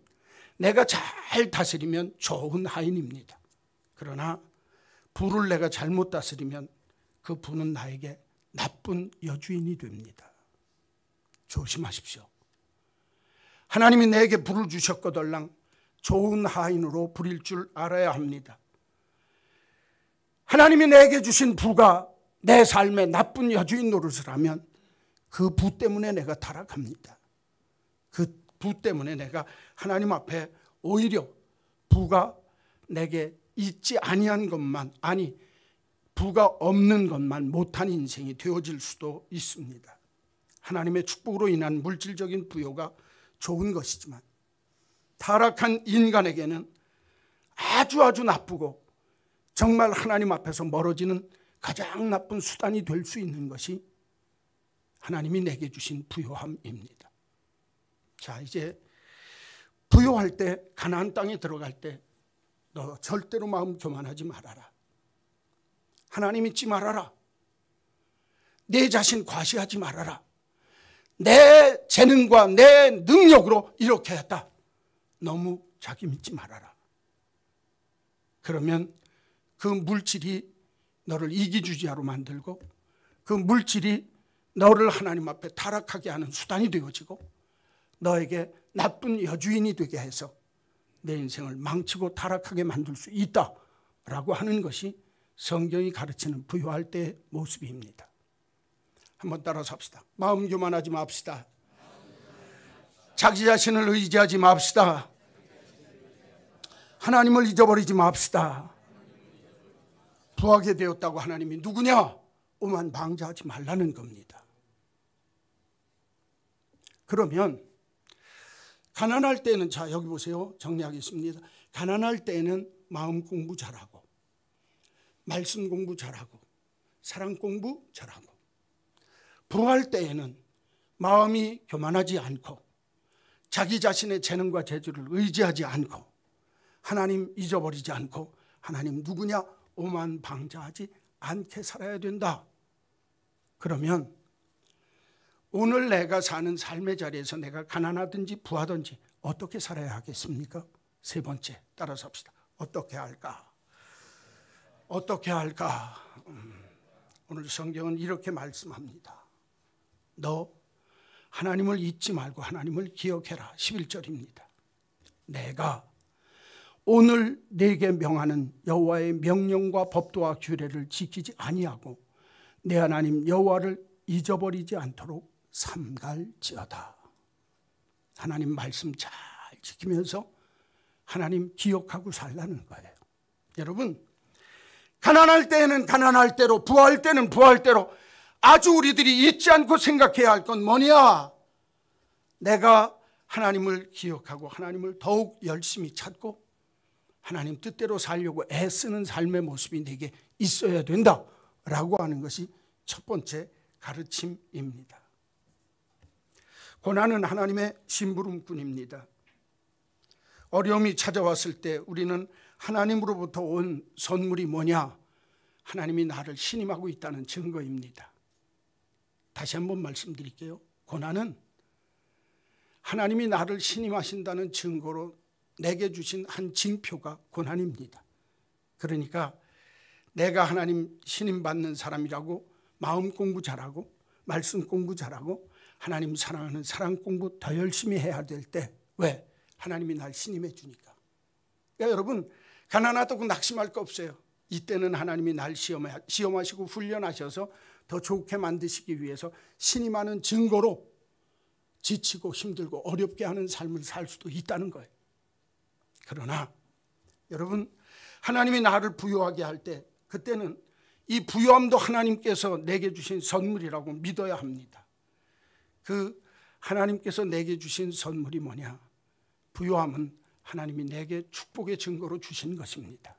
내가 잘 다스리면 좋은 하인입니다. 그러나 부를 내가 잘못 다스리면 그 부는 나에게 나쁜 여주인이 됩니다. 조심하십시오. 하나님이 내게 부를 주셨거들랑 좋은 하인으로 부릴 줄 알아야 합니다. 하나님이 내게 주신 부가 내 삶에 나쁜 여주인 노릇을 하면 그 부 때문에 내가 타락합니다. 그 부 때문에 내가 하나님 앞에 오히려 부가 내게 있지 아니한 것만, 아니 부가 없는 것만 못한 인생이 되어질 수도 있습니다. 하나님의 축복으로 인한 물질적인 부여가 좋은 것이지만 타락한 인간에게는 아주 나쁘고 정말 하나님 앞에서 멀어지는 가장 나쁜 수단이 될 수 있는 것이 하나님이 내게 주신 부요함입니다. 자, 이제 부요할 때, 가나안 땅에 들어갈 때 너 절대로 마음 교만하지 말아라. 하나님 잊지 말아라. 내 자신 과시하지 말아라. 내 재능과 내 능력으로 이렇게 했다. 너무 자기 믿지 말아라. 그러면 그 물질이 너를 이기주의자로 만들고 그 물질이 너를 하나님 앞에 타락하게 하는 수단이 되어지고 너에게 나쁜 여주인이 되게 해서 내 인생을 망치고 타락하게 만들 수 있다라고 하는 것이 성경이 가르치는 부요할 때의 모습입니다. 한번 따라서 합시다. 마음 교만하지 맙시다. 자기 자신을 의지하지 맙시다. 하나님을 잊어버리지 맙시다. 부하게 되었다고 하나님이 누구냐? 오만 방자하지 말라는 겁니다. 그러면 가난할 때는, 자 여기 보세요. 정리하겠습니다. 가난할 때는 마음 공부 잘하고 말씀 공부 잘하고 사랑 공부 잘하고, 부할 때에는 마음이 교만하지 않고 자기 자신의 재능과 재주를 의지하지 않고 하나님 잊어버리지 않고 하나님 누구냐? 오만 방자하지 않게 살아야 된다. 그러면 오늘 내가 사는 삶의 자리에서 내가 가난하든지 부하든지 어떻게 살아야 하겠습니까? 세 번째, 따라서 합시다. 어떻게 할까? 어떻게 할까? 오늘 성경은 이렇게 말씀합니다. 너 하나님을 잊지 말고 하나님을 기억해라. 11절입니다. 내가 오늘 네게 명하는 여호와의 명령과 법도와 규례를 지키지 아니하고 내 하나님 여호와를 잊어버리지 않도록 삼갈지어다. 하나님 말씀 잘 지키면서 하나님 기억하고 살라는 거예요. 여러분, 가난할 때에는 가난할 대로, 부할 때는 부할 대로 아주 우리들이 잊지 않고 생각해야 할 건 뭐냐? 내가 하나님을 기억하고 하나님을 더욱 열심히 찾고 하나님 뜻대로 살려고 애쓰는 삶의 모습이 내게 있어야 된다라고 하는 것이 첫 번째 가르침입니다. 고난은 하나님의 심부름꾼입니다. 어려움이 찾아왔을 때 우리는 하나님으로부터 온 선물이 뭐냐? 하나님이 나를 신임하고 있다는 증거입니다. 다시 한번 말씀드릴게요. 고난은 하나님이 나를 신임하신다는 증거로 내게 주신 한 징표가 고난입니다. 그러니까 내가 하나님 신임받는 사람이라고 마음 공부 잘하고 말씀 공부 잘하고 하나님 사랑하는 사랑 공부 더 열심히 해야 될 때, 왜? 하나님이 날 신임해 주니까. 그러니까 여러분, 가난하다고 낙심할 거 없어요. 이때는 하나님이 날 시험하시고 훈련하셔서 더 좋게 만드시기 위해서 신임하는 증거로 지치고 힘들고 어렵게 하는 삶을 살 수도 있다는 거예요. 그러나 여러분, 하나님이 나를 부유하게 할 때 그때는 이 부유함도 하나님께서 내게 주신 선물이라고 믿어야 합니다. 그 하나님께서 내게 주신 선물이 뭐냐? 부요함은 하나님이 내게 축복의 증거로 주신 것입니다.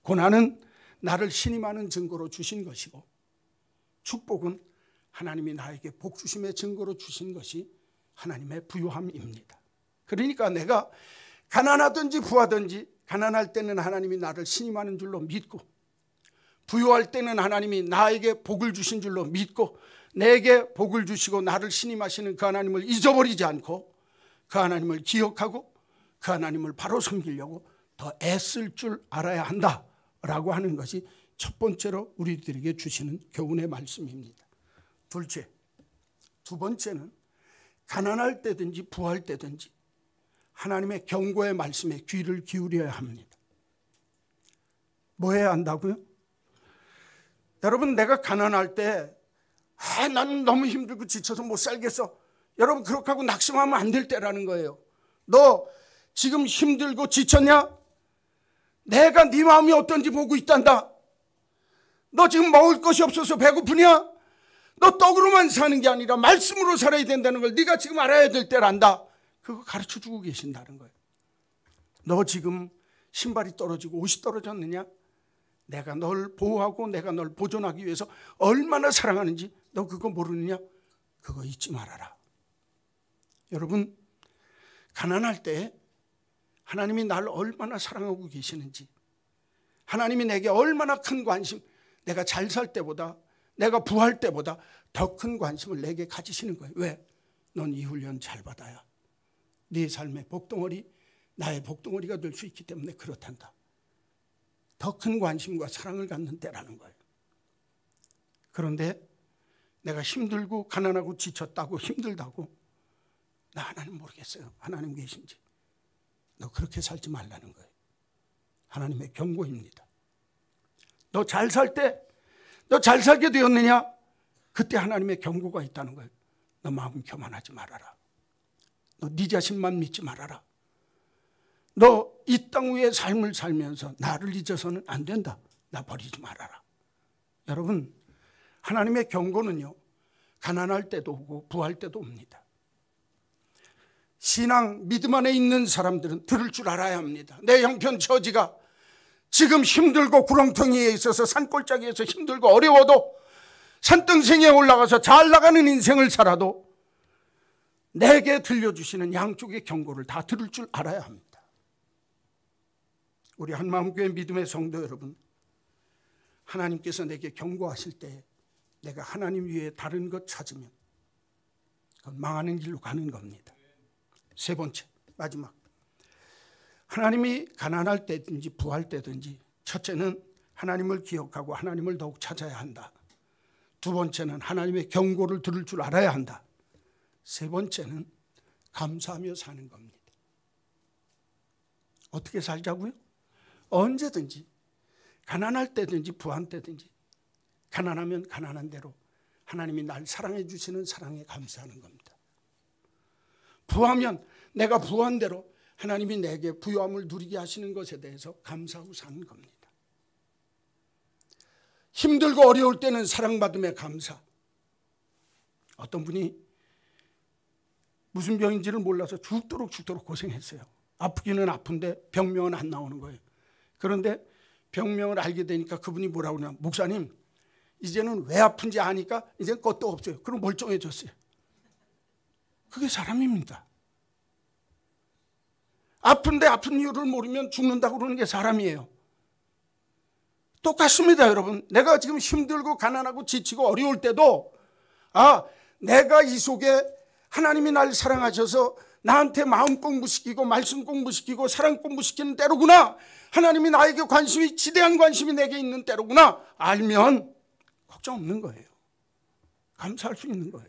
고난은 나를 신임하는 증거로 주신 것이고, 축복은 하나님이 나에게 복 주심의 증거로 주신 것이 하나님의 부요함입니다. 그러니까 내가 가난하든지 부하든지, 가난할 때는 하나님이 나를 신임하는 줄로 믿고, 부요할 때는 하나님이 나에게 복을 주신 줄로 믿고, 내게 복을 주시고 나를 신임하시는 그 하나님을 잊어버리지 않고 그 하나님을 기억하고 그 하나님을 바로 섬기려고 더 애쓸 줄 알아야 한다라고 하는 것이 첫 번째로 우리들에게 주시는 교훈의 말씀입니다. 두 번째는 가난할 때든지 부할 때든지 하나님의 경고의 말씀에 귀를 기울여야 합니다. 뭐 해야 한다고요? 여러분, 내가 가난할 때 나는 너무 힘들고 지쳐서 못 살겠어. 여러분, 그렇게 하고 낙심하면 안 될 때라는 거예요. 너 지금 힘들고 지쳤냐? 내가 네 마음이 어떤지 보고 있단다. 너 지금 먹을 것이 없어서 배고프냐? 너 떡으로만 사는 게 아니라 말씀으로 살아야 된다는 걸 네가 지금 알아야 될 때란다. 그거 가르쳐주고 계신다는 거예요. 너 지금 신발이 떨어지고 옷이 떨어졌느냐? 내가 널 보호하고 내가 널 보존하기 위해서 얼마나 사랑하는지 너 그거 모르느냐? 그거 잊지 말아라. 여러분, 가난할 때 하나님이 나를 얼마나 사랑하고 계시는지, 하나님이 내게 얼마나 큰 관심, 내가 잘 살 때보다, 내가 부할 때보다 더 큰 관심을 내게 가지시는 거예요. 왜? 넌 이 훈련 잘 받아야 네 삶의 복덩어리, 나의 복덩어리가 될 수 있기 때문에 그렇단다. 더 큰 관심과 사랑을 갖는 때라는 거예요. 그런데 내가 힘들고 가난하고 지쳤다고, 힘들다고, 나 하나님 모르겠어요. 하나님 계신지. 너 그렇게 살지 말라는 거예요. 하나님의 경고입니다. 너 잘 살 때, 너 잘 살게 되었느냐? 그때 하나님의 경고가 있다는 거예요. 너 마음 교만하지 말아라. 너 네 자신만 믿지 말아라. 너 이 땅 위에 삶을 살면서 나를 잊어서는 안 된다. 나 버리지 말아라. 여러분, 하나님의 경고는요, 가난할 때도 오고 부할 때도 옵니다. 신앙, 믿음 안에 있는 사람들은 들을 줄 알아야 합니다. 내 형편 처지가 지금 힘들고 구렁텅이에 있어서 산골짜기에서 힘들고 어려워도, 산등생에 올라가서 잘 나가는 인생을 살아도 내게 들려주시는 양쪽의 경고를 다 들을 줄 알아야 합니다. 우리 한마음교회 믿음의 성도 여러분, 하나님께서 내게 경고하실 때 내가 하나님 위에 다른 것 찾으면 그건 망하는 길로 가는 겁니다. 세 번째, 마지막, 하나님이 가난할 때든지 부할 때든지 첫째는 하나님을 기억하고 하나님을 더욱 찾아야 한다. 두 번째는 하나님의 경고를 들을 줄 알아야 한다. 세 번째는 감사하며 사는 겁니다. 어떻게 살자고요? 언제든지, 가난할 때든지 부한 때든지, 가난하면 가난한 대로 하나님이 날 사랑해 주시는 사랑에 감사하는 겁니다. 부하면 내가 부한 대로 하나님이 내게 부요함을 누리게 하시는 것에 대해서 감사하고 사는 겁니다. 힘들고 어려울 때는 사랑받음에 감사. 어떤 분이 무슨 병인지를 몰라서 죽도록 고생했어요. 아프기는 아픈데 병명은 안 나오는 거예요. 그런데 병명을 알게 되니까 그분이 뭐라고 하냐, 목사님, 이제는 왜 아픈지 아니까 이제 것도 없어요. 그럼 멀쩡해졌어요. 그게 사람입니다. 아픈데 아픈 이유를 모르면 죽는다고 그러는 게 사람이에요. 똑같습니다, 여러분. 내가 지금 힘들고 가난하고 지치고 어려울 때도, 내가 이 속에 하나님이 날 사랑하셔서 나한테 마음 공부시키고 말씀 공부시키고 사랑 공부시키는 때로구나, 하나님이 나에게 관심이, 지대한 관심이 내게 있는 때로구나 알면 걱정 없는 거예요. 감사할 수 있는 거예요.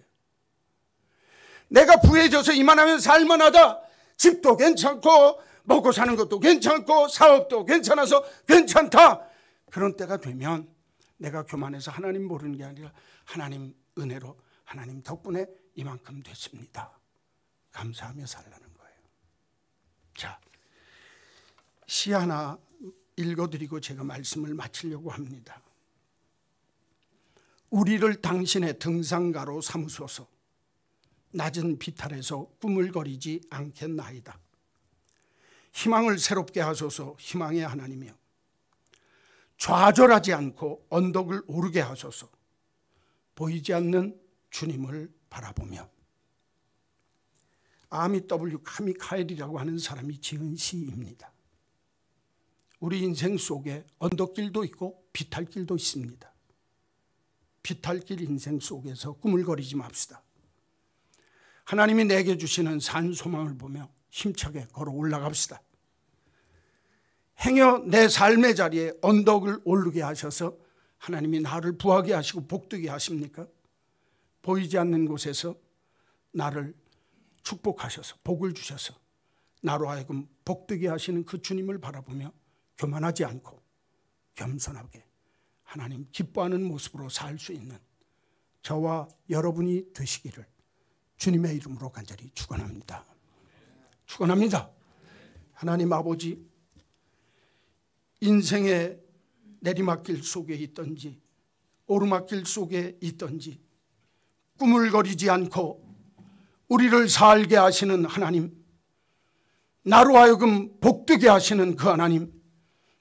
내가 부해져서 이만하면 살만하다, 집도 괜찮고 먹고 사는 것도 괜찮고 사업도 괜찮아서 괜찮다, 그런 때가 되면 내가 교만해서 하나님 모르는 게 아니라 하나님 은혜로, 하나님 덕분에 이만큼 됐습니다, 감사하며 살라는 거예요. 자, 시 하나 읽어드리고 제가 말씀을 마치려고 합니다. 우리를 당신의 등산가로 삼으소서. 낮은 비탈에서 꾸물거리지 않겠나이다. 희망을 새롭게 하소서. 희망의 하나님이여, 좌절하지 않고 언덕을 오르게 하소서. 보이지 않는 주님을 바라보며. 아미 W 카미카엘이라고 하는 사람이 지은 시입니다. 우리 인생 속에 언덕길도 있고 비탈길도 있습니다. 비탈길 인생 속에서 꾸물거리지 맙시다. 하나님이 내게 주시는 산 소망을 보며 힘차게 걸어 올라갑시다. 행여 내 삶의 자리에 언덕을 오르게 하셔서 하나님이 나를 부하게 하시고 복되게 하십니까? 보이지 않는 곳에서 나를 축복하셔서 복을 주셔서 나로 하여금 복되게 하시는 그 주님을 바라보며 교만하지 않고 겸손하게 하나님 기뻐하는 모습으로 살 수 있는 저와 여러분이 되시기를 주님의 이름으로 간절히 축원합니다. 축원합니다. 하나님 아버지, 인생의 내리막길 속에 있든지 오르막길 속에 있든지 꾸물거리지 않고 우리를 살게 하시는 하나님, 나로 하여금 복되게 하시는 그 하나님,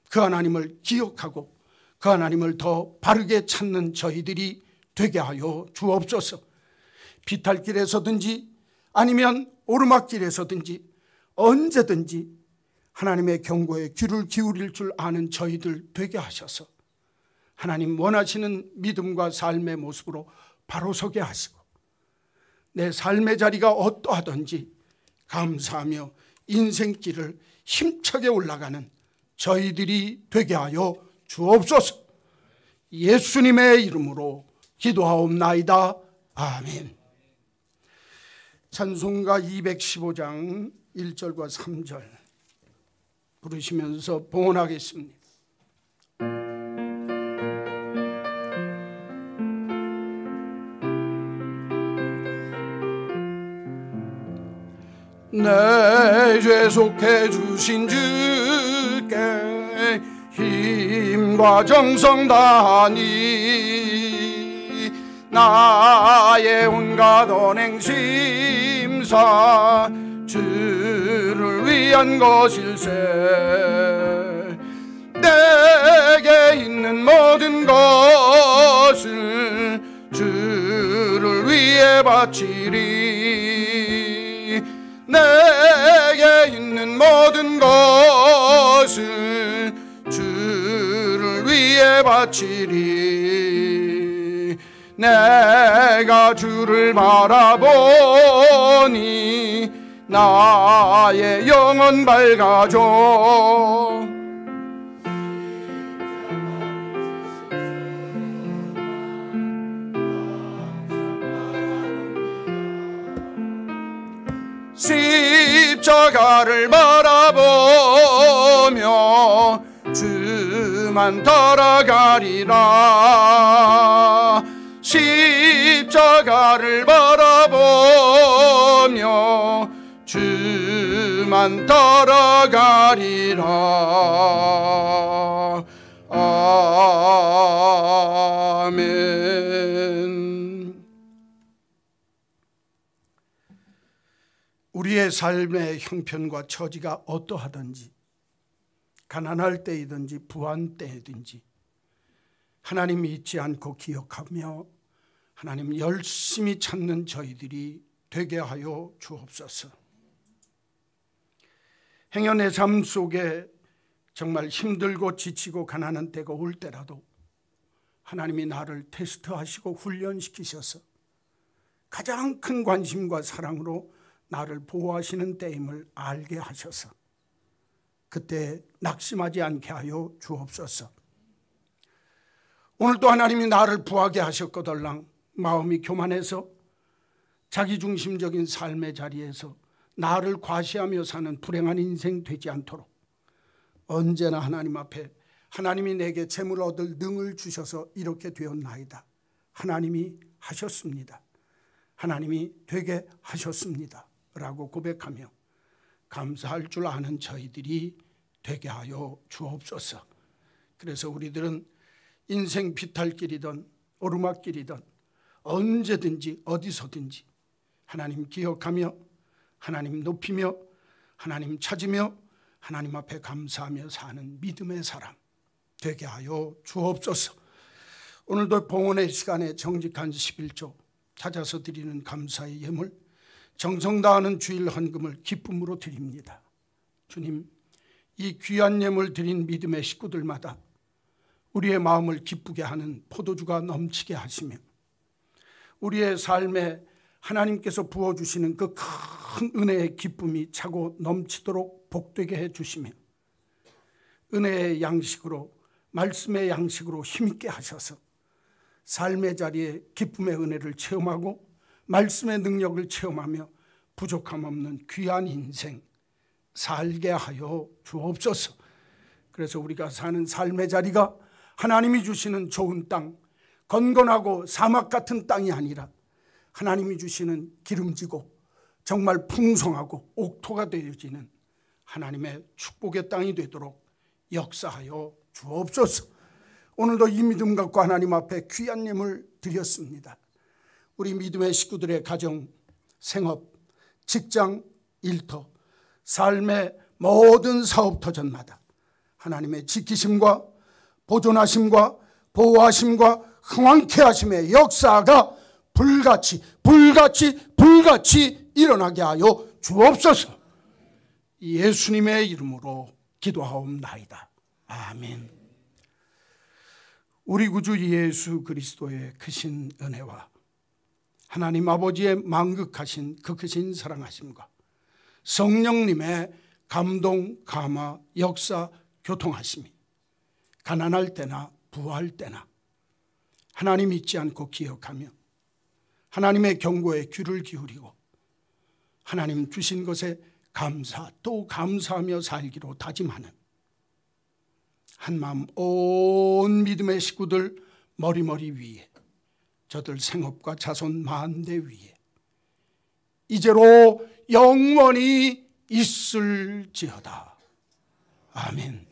그 하나님을 기억하고 그 하나님을 더 바르게 찾는 저희들이 되게 하여 주옵소서. 비탈길에서든지 아니면 오르막길에서든지 언제든지 하나님의 경고에 귀를 기울일 줄 아는 저희들 되게 하셔서 하나님 원하시는 믿음과 삶의 모습으로 바로 서게 하시고 내 삶의 자리가 어떠하든지 감사하며 인생길을 힘차게 올라가는 저희들이 되게 하여 주옵소서. 예수님의 이름으로 기도하옵나이다. 아멘. 찬송가 215장 1절과 3절 부르시면서 봉헌하겠습니다. 내 죄 속해 주신 주께 힘과 정성 다하니 나의 온갖 언행 심사 주를 위한 것일세. 내게 있는 모든 것을 주를 위해 바치리. 내게 있는 모든 것을 주를 위해 바치리. 내가 주를 바라보니 나의 영혼 밝아져. 십자가를 바라보며 주만 따라가리라. 십자가를 바라보며 주만 따라가리라. 아멘. 우리의 삶의 형편과 처지가 어떠하든지 가난할 때이든지 부한 때이든지 하나님 잊지 않고 기억하며 하나님 열심히 찾는 저희들이 되게 하여 주옵소서. 행여 내 삶 속에 정말 힘들고 지치고 가난한 때가 올 때라도 하나님이 나를 테스트하시고 훈련시키셔서 가장 큰 관심과 사랑으로 나를 보호하시는 때임을 알게 하셔서 그때 낙심하지 않게 하여 주옵소서. 오늘도 하나님이 나를 부하게 하셨거들랑 마음이 교만해서 자기중심적인 삶의 자리에서 나를 과시하며 사는 불행한 인생 되지 않도록 언제나 하나님 앞에 하나님이 내게 재물 얻을 능을 주셔서 이렇게 되었나이다. 하나님이 하셨습니다. 하나님이 되게 하셨습니다. 라고 고백하며 감사할 줄 아는 저희들이 되게 하여 주옵소서. 그래서 우리들은 인생 비탈길이든 오르막길이든 언제든지 어디서든지 하나님 기억하며 하나님 높이며 하나님 찾으며 하나님 앞에 감사하며 사는 믿음의 사람 되게 하여 주옵소서. 오늘도 봉헌의 시간에 정직한 11조 찾아서 드리는 감사의 예물, 정성 다하는 주일 헌금을 기쁨으로 드립니다. 주님, 이 귀한 예물 드린 믿음의 식구들마다 우리의 마음을 기쁘게 하는 포도주가 넘치게 하시며 우리의 삶에 하나님께서 부어주시는 그 큰 은혜의 기쁨이 차고 넘치도록 복되게 해주시며 은혜의 양식으로, 말씀의 양식으로 힘있게 하셔서 삶의 자리에 기쁨의 은혜를 체험하고 말씀의 능력을 체험하며 부족함 없는 귀한 인생 살게 하여 주옵소서. 그래서 우리가 사는 삶의 자리가 하나님이 주시는 좋은 땅, 건건하고 사막 같은 땅이 아니라 하나님이 주시는 기름지고 정말 풍성하고 옥토가 되어지는 하나님의 축복의 땅이 되도록 역사하여 주옵소서. 오늘도 이 믿음 갖고 하나님 앞에 귀한 예물 드렸습니다. 우리 믿음의 식구들의 가정, 생업, 직장, 일터, 삶의 모든 사업터전마다 하나님의 지키심과 보존하심과 보호하심과 흥왕케 하심의 역사가 불같이 일어나게 하여 주옵소서. 예수님의 이름으로 기도하옵나이다. 아멘. 우리 구주 예수 그리스도의 크신 은혜와 하나님 아버지의 만극하신 그 크신 사랑하심과 성령님의 감동, 감화, 역사, 교통하심이 가난할 때나 부할 때나 하나님 잊지 않고 기억하며 하나님의 경고에 귀를 기울이고 하나님 주신 것에 감사 또 감사하며 살기로 다짐하는 한마음 온 믿음의 식구들 머리머리 위에 저들 생업과 자손 만대 위에 이제로 영원히 있을지어다. 아멘.